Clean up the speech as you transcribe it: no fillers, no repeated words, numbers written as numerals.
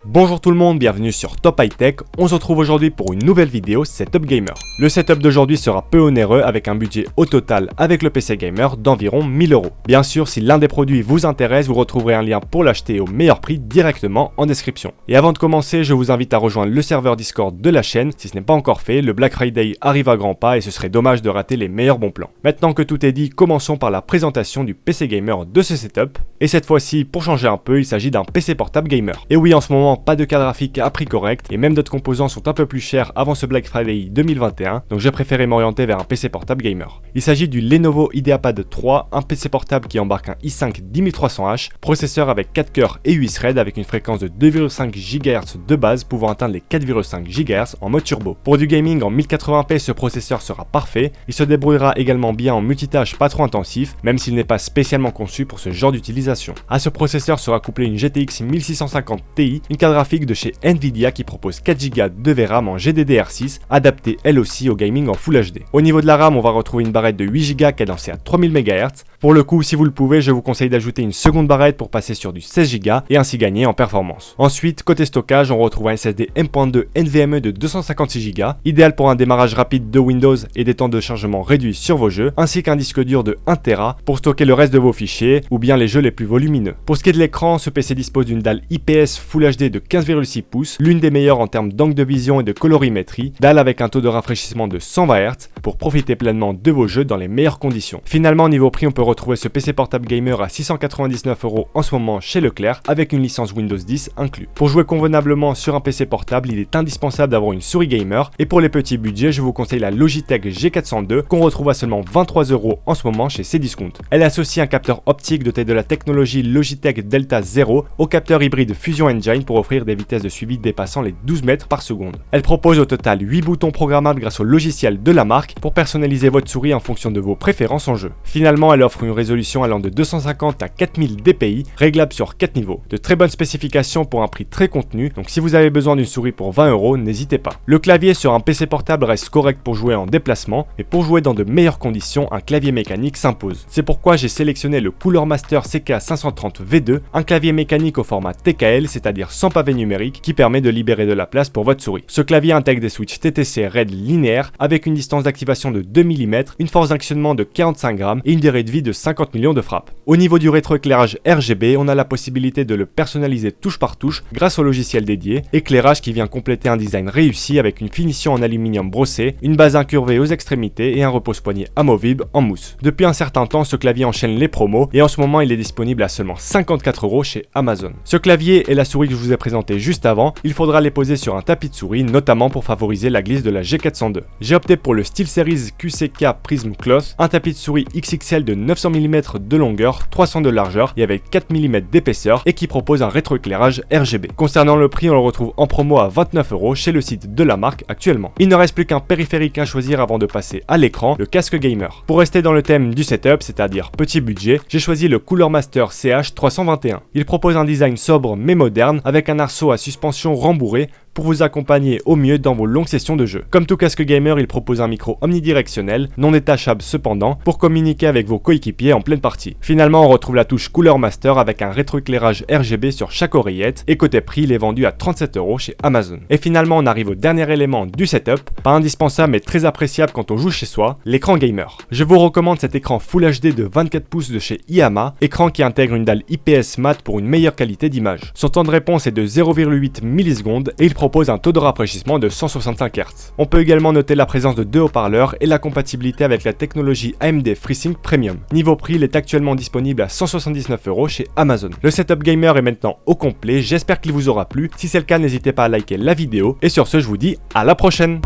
Bonjour tout le monde, bienvenue sur Top High Tech. On se retrouve aujourd'hui pour une nouvelle vidéo Setup Gamer. Le setup d'aujourd'hui sera peu onéreux avec un budget au total avec le PC Gamer d'environ 1000 €. Bien sûr, si l'un des produits vous intéresse, vous retrouverez un lien pour l'acheter au meilleur prix directement en description. Et avant de commencer, je vous invite à rejoindre le serveur Discord de la chaîne. Si ce n'est pas encore fait, le Black Friday arrive à grands pas et ce serait dommage de rater les meilleurs bons plans. Maintenant que tout est dit, commençons par la présentation du PC Gamer de ce setup. Et cette fois-ci, pour changer un peu, il s'agit d'un PC portable gamer. Et oui, en ce moment, pas de carte graphique à prix correct et même d'autres composants sont un peu plus chers avant ce Black Friday 2021, donc j'ai préféré m'orienter vers un PC portable gamer. Il s'agit du Lenovo IdeaPad 3, un PC portable qui embarque un i5 10300H, processeur avec 4 cœurs et 8 threads avec une fréquence de 2,5 GHz de base pouvant atteindre les 4,5 GHz en mode turbo. Pour du gaming en 1080p, ce processeur sera parfait, il se débrouillera également bien en multitâche pas trop intensif, même s'il n'est pas spécialement conçu pour ce genre d'utilisation. À ce processeur sera couplé une GTX 1650 Ti, une carte graphique de chez Nvidia qui propose 4 Go de VRAM en GDDR6, adaptée elle aussi au gaming en Full HD. Au niveau de la RAM, on va retrouver une barrette de 8 Go cadencée à 3000 MHz. Pour le coup, si vous le pouvez, je vous conseille d'ajouter une seconde barrette pour passer sur du 16 Go et ainsi gagner en performance. Ensuite, côté stockage, on retrouve un SSD M.2 NVMe de 256 Go, idéal pour un démarrage rapide de Windows et des temps de chargement réduits sur vos jeux, ainsi qu'un disque dur de 1 Tera pour stocker le reste de vos fichiers ou bien les jeux les plus volumineux. Pour ce qui est de l'écran, ce PC dispose d'une dalle IPS Full HD de 15,6 pouces, l'une des meilleures en termes d'angle de vision et de colorimétrie, dalle avec un taux de rafraîchissement de 120 Hz pour profiter pleinement de vos jeux dans les meilleures conditions. Finalement, niveau prix, on peut retrouver ce PC portable gamer à 699 € en ce moment chez Leclerc avec une licence Windows 10 inclus. Pour jouer convenablement sur un PC portable, il est indispensable d'avoir une souris gamer et pour les petits budgets, je vous conseille la Logitech G402 qu'on retrouve à seulement 23 € en ce moment chez Cdiscount. Elle associe un capteur optique doté de la technologie Logitech Delta Zero au capteur hybride Fusion Engine pour offrir des vitesses de suivi dépassant les 12 mètres par seconde. Elle propose au total 8 boutons programmables grâce au logiciel de la marque pour personnaliser votre souris en fonction de vos préférences en jeu. Finalement, elle offre une résolution allant de 250 à 4000 dpi, réglable sur 4 niveaux. De très bonnes spécifications pour un prix très contenu, donc si vous avez besoin d'une souris pour 20 €, n'hésitez pas. Le clavier sur un PC portable reste correct pour jouer en déplacement, mais pour jouer dans de meilleures conditions, un clavier mécanique s'impose. C'est pourquoi j'ai sélectionné le Cooler Master CK530 V2, un clavier mécanique au format TKL, c'est-à-dire sans pavé numérique, qui permet de libérer de la place pour votre souris. Ce clavier intègre des switches TTC RAID linéaires avec une distance d'activation de 2 mm, une force d'actionnement de 45 grammes et une durée de vie de 50 millions de frappes. Au niveau du rétroéclairage RGB, on a la possibilité de le personnaliser touche par touche grâce au logiciel dédié, éclairage qui vient compléter un design réussi avec une finition en aluminium brossé, une base incurvée aux extrémités et un repose-poignet amovible en mousse. Depuis un certain temps, ce clavier enchaîne les promos et en ce moment il est disponible à seulement 54 € chez Amazon. Ce clavier et la souris que je vous ai présenté juste avant, il faudra les poser sur un tapis de souris, notamment pour favoriser la glisse de la G402. J'ai opté pour le SteelSeries QCK Prism Cloth, un tapis de souris XXL de 900 mm de longueur, 300 de largeur et avec 4 mm d'épaisseur et qui propose un rétroéclairage RGB. Concernant le prix, on le retrouve en promo à 29 € chez le site de la marque actuellement. Il ne reste plus qu'un périphérique à choisir avant de passer à l'écran, le casque gamer. Pour rester dans le thème du setup, c'est-à-dire petit budget, j'ai choisi le Cooler Master CH321. Il propose un design sobre mais moderne avec un arceau à suspension rembourré pour vous accompagner au mieux dans vos longues sessions de jeu. Comme tout casque gamer, il propose un micro omnidirectionnel, non détachable cependant, pour communiquer avec vos coéquipiers en pleine partie. Finalement, on retrouve la touche Cooler Master avec un rétroéclairage RGB sur chaque oreillette et côté prix, il est vendu à 37 € chez Amazon. Et finalement, on arrive au dernier élément du setup, pas indispensable mais très appréciable quand on joue chez soi, l'écran gamer. Je vous recommande cet écran Full HD de 24 pouces de chez Iama, écran qui intègre une dalle IPS mat pour une meilleure qualité d'image. Son temps de réponse est de 0,8 millisecondes et il propose un taux de rafraîchissement de 165 Hz. On peut également noter la présence de 2 haut-parleurs et la compatibilité avec la technologie AMD FreeSync Premium. Niveau prix, il est actuellement disponible à 179 € chez Amazon. Le setup gamer est maintenant au complet, j'espère qu'il vous aura plu. Si c'est le cas, n'hésitez pas à liker la vidéo et sur ce, je vous dis à la prochaine.